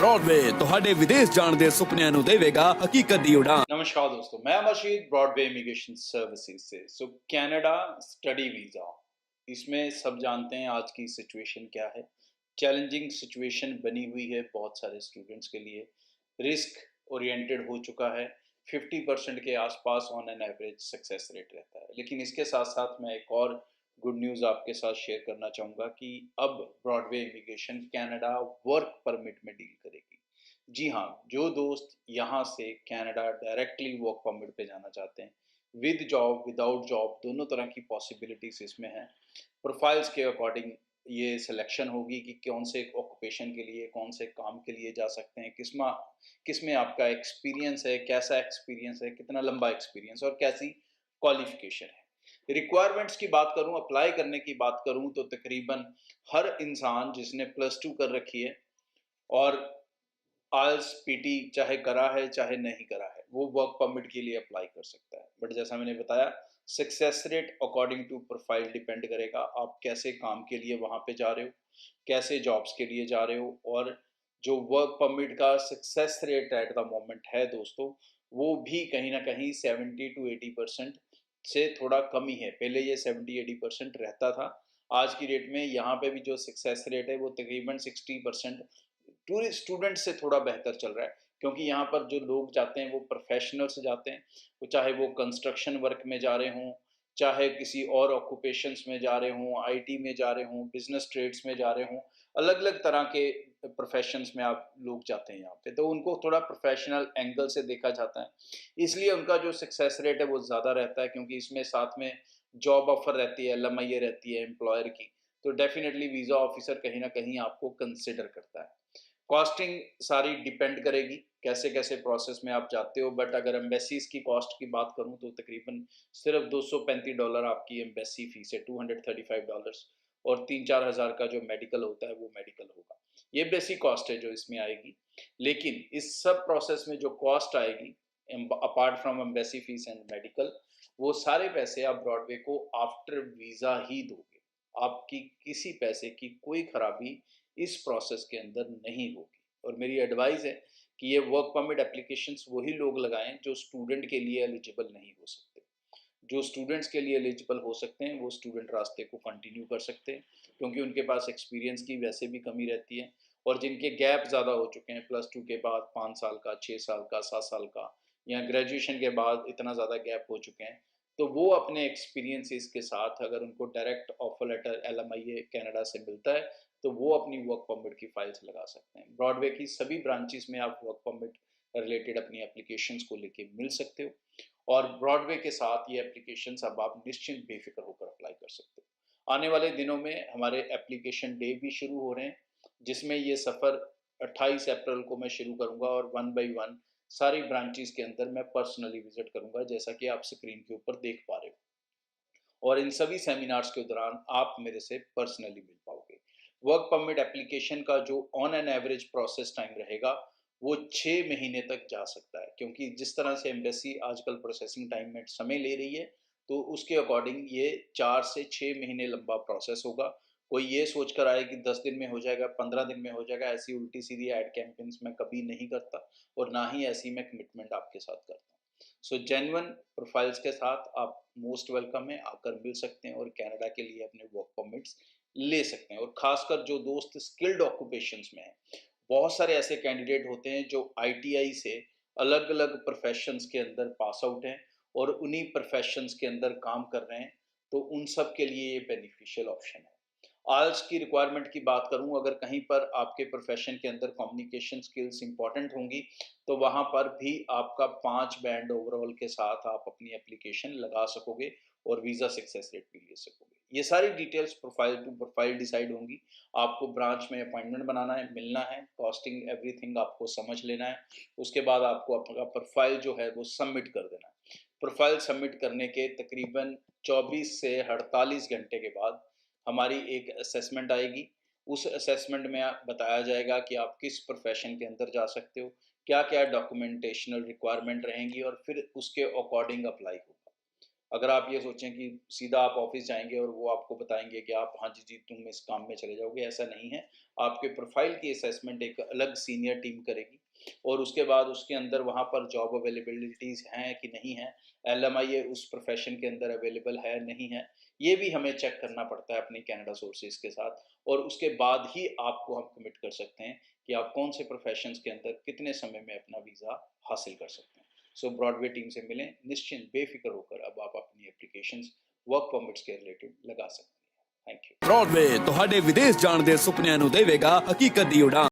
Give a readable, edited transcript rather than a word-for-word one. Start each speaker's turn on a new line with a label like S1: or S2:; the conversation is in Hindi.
S1: ब्रॉडवे ਤੁਹਾਡੇ ਵਿਦੇਸ਼ ਜਾਣ ਦੇ ਸੁਪਨਿਆਂ ਨੂੰ ਦੇਵੇਗਾ ਹਕੀਕਤ ਦੀ ਉਡਾਨ।
S2: नमस्कार दोस्तों, मैं मशीद ब्रॉडवे इमिग्रेशन सर्विसेज से। कनाडा स्टडी वीज़ा, इसमें सब जानते हैं आज की सिचुएशन क्या है। चैलेंजिंग सिचुएशन बनी हुई है बहुत सारे स्टूडेंट्स के लिए। रिस्क ओरिएंटेड हो चुका है। 50% के आसपास on an average success rate रहता है। लेकिन इसके साथ साथ मैं एक और गुड न्यूज़ आपके साथ शेयर करना चाहूँगा कि अब Broadway immigration Canada work permit में डील करेगी। जी हाँ, जो दोस्त यहाँ से कनाडा डायरेक्टली वर्क परमिट पे जाना चाहते हैं, विद जॉब विदाउट जॉब दोनों तरह की पॉसिबिलिटीज इसमें हैं। प्रोफाइल्स के अकॉर्डिंग ये सिलेक्शन होगी कि कौन से ऑक्यूपेशन के लिए, कौन से काम के लिए जा सकते हैं, किस में आपका एक्सपीरियंस है, कैसा एक्सपीरियंस है, कितना लंबा एक्सपीरियंस और कैसी क्वालिफिकेशन है। रिक्वायरमेंट्स की बात करूं, अप्लाई करने की बात करूं तो तकरीबन हर इंसान जिसने +2 कर रखी है और आइल्स पीटी चाहे करा है चाहे नहीं करा है, वो वर्क परमिट के लिए अप्लाई कर सकता है। बट जैसा मैंने बताया, success rate according to profile depend करेगा। आप कैसे काम के लिए वहाँ पे जा रहे हो, कैसे जॉब्स के लिए जा रहे हो, और जो वर्क परमिट का success rate at the moment है दोस्तों, वो भी कहीं ना कहीं 70 to 80% से थोड़ा कम ही है। पहले ये 70-80% रहता था। आज की डेट में यहाँ पे भी जो सक्सेस रेट है वो तकरीबन 60% टूरिस्ट स्टूडेंट से थोड़ा बेहतर चल रहा है, क्योंकि यहाँ पर जो लोग जाते हैं वो प्रोफेशनल से जाते हैं। वो चाहे वो कंस्ट्रक्शन वर्क में जा रहे हों, चाहे किसी और ऑक्यूपेशंस में जा रहे हों, आईटी में जा रहे हों, बिजनेस ट्रेड्स में जा रहे हों, अलग अलग तरह के प्रोफेशंस में आप लोग जाते हैं यहाँ पे, तो उनको थोड़ा प्रोफेशनल एंगल से देखा जाता है। इसलिए उनका जो सक्सेस रेट है वो ज़्यादा रहता है, क्योंकि इसमें साथ में जॉब ऑफर रहती है, LMIA रहती है एम्प्लॉयर की, तो डेफिनेटली वीज़ा ऑफिसर कहीं ना कहीं आपको कंसिडर करता है। कॉस्टिंग सारी डिपेंड करेगी कैसे कैसे प्रोसेस में आप जाते हो। बट अगर एम्बेसीज की कॉस्ट की बात करूं तो तकरीबन सिर्फ $235 आपकी एम्बेसी फीस है, $235, और 3-4 हज़ार का जो मेडिकल होता है वो मेडिकल होगा। ये बेसिक कॉस्ट है जो इसमें आएगी। लेकिन इस सब प्रोसेस में जो कॉस्ट आएगी apart from embassy fees and medical, वो सारे पैसे आप ब्रॉडवे को आफ्टर वीज़ा ही दोगे। आपकी किसी पैसे की कोई खराबी इस प्रोसेस के अंदर नहीं होगी। और मेरी एडवाइस है कि ये वर्क परमिट एप्लीकेशंस वही लोग लगाएं जो स्टूडेंट के लिए एलिजिबल नहीं हो सकते। जो स्टूडेंट्स के लिए एलिजिबल हो सकते हैं वो स्टूडेंट रास्ते को कंटिन्यू कर सकते हैं, क्योंकि उनके पास एक्सपीरियंस की वैसे भी कमी रहती है। और जिनके गैप ज़्यादा हो चुके हैं, +2 के बाद 5 साल का, 6 साल का, 7 साल का, या ग्रेजुएशन के बाद इतना ज़्यादा गैप हो चुके हैं, तो वो अपने एक्सपीरियंसेस के साथ अगर उनको direct offer letter LMIA Canada से मिलता है तो वो अपनी वर्क परमिट की फाइल्स लगा सकते हैं। ब्रॉडवे की सभी ब्रांचेस में आप वर्क परमिट रिलेटेड अपनी एप्लीकेशंस को लेके मिल सकते हो, और ब्रॉडवे के साथ ये एप्लीकेशंस अब आप निश्चिंत बेफिक्र होकर अप्लाई कर सकते हो। आने वाले दिनों में हमारे एप्लीकेशन डे भी शुरू हो रहे हैं, जिसमें ये सफ़र 28 अप्रैल को मैं शुरू करूंगा, और 1 by 1 सारी ब्रांचेस के अंदर मैं पर्सनली विजिट करूंगा, जैसा कि आप स्क्रीन के ऊपर देख पा रहे हो। और इन सभी सेमिनार्स के दौरान आप मेरे से पर्सनली मिल पाओगे। वर्क परमिट एप्लीकेशन का जो on an average process time रहेगा वो 6 महीने तक जा सकता है, क्योंकि जिस तरह से एम्बेसी आजकल प्रोसेसिंग टाइम में समय ले रही है, तो उसके अकॉर्डिंग ये 4 से 6 महीने लंबा प्रोसेस होगा। कोई ये सोच कर आए कि 10 दिन में हो जाएगा, 15 दिन में हो जाएगा, ऐसी उल्टी सीधी एड कैंपेन्स मैं कभी नहीं करता, और ना ही ऐसी मैं कमिटमेंट आपके साथ करता हूँ। सो जेन्युइन प्रोफाइल्स के साथ आप मोस्ट वेलकम है, आकर मिल सकते हैं और कनाडा के लिए अपने वर्क परमिट्स ले सकते हैं। और खासकर जो दोस्त स्किल्ड ऑक्यूपेशंस में हैं, बहुत सारे ऐसे कैंडिडेट होते हैं जो ITI से अलग अलग प्रोफेशंस के अंदर पास आउट हैं और उन्हीं प्रोफेशंस के अंदर काम कर रहे हैं, तो उन सब के लिए ये बेनिफिशियल ऑप्शन है। आइल्स की रिक्वायरमेंट की बात करूं, अगर कहीं पर आपके प्रोफेशन के अंदर कम्युनिकेशन स्किल्स इंपॉर्टेंट होंगी, तो वहां पर भी आपका 5 बैंड ओवरऑल के साथ आप अपनी एप्लीकेशन लगा सकोगे और वीज़ा सक्सेस रेट भी ले सकोगे। ये सारी details profile to profile decide होंगी। आपको ब्रांच में अपॉइंटमेंट बनाना है, मिलना है, कॉस्टिंग एवरीथिंग आपको समझ लेना है। उसके बाद आपको अपना प्रोफाइल जो है वो सबमिट कर देना है। प्रोफाइल सबमिट करने के तकरीबन 24 से 48 घंटे के बाद हमारी एक असेसमेंट आएगी। उस असेसमेंट में बताया जाएगा कि आप किस प्रोफेशन के अंदर जा सकते हो, क्या क्या डॉक्यूमेंटेशनल रिक्वायरमेंट रहेंगी, और फिर उसके अकॉर्डिंग अप्लाई होगा। अगर आप ये सोचें कि सीधा आप ऑफिस जाएंगे और वो आपको बताएंगे कि आप हाँ जी जी तुम इस काम में चले जाओगे, ऐसा नहीं है। आपके प्रोफाइल की असेसमेंट एक अलग सीनियर टीम करेगी और उसके बाद उसके अंदर वहाँ पर जॉब अवेलेबिलिटीज़ हैं कि नहीं है, एलएमआईए उस प्रोफेशन के अंदर अवेलेबल है नहीं है, ये भी हमें चेक करना पड़ता है अपनी कनाडा सोर्सेज के साथ। और उसके बाद ही आपको हम कमिट कर सकते हैं कि आप कौन से प्रोफेशंस के अंदर कितने समय में अपना वीज़ा हासिल कर सकते हैं। सो ब्रॉडवे टीम से मिलें, निश्चिंत बेफिक्र होकर अब आप अपनी एप्लीकेशंस वर्क परमिट्स के रिलेटेड लगा सकते हैं। Thank you.
S1: ब्रॉडवे ਤੁਹਾਡੇ ਵਿਦੇਸ਼ ਜਾਣ ਦੇ ਸੁਪਨਿਆਂ ਨੂੰ ਦੇਵੇਗਾ ਹਕੀਕਤ ਦੀ ਉਡਾਨ।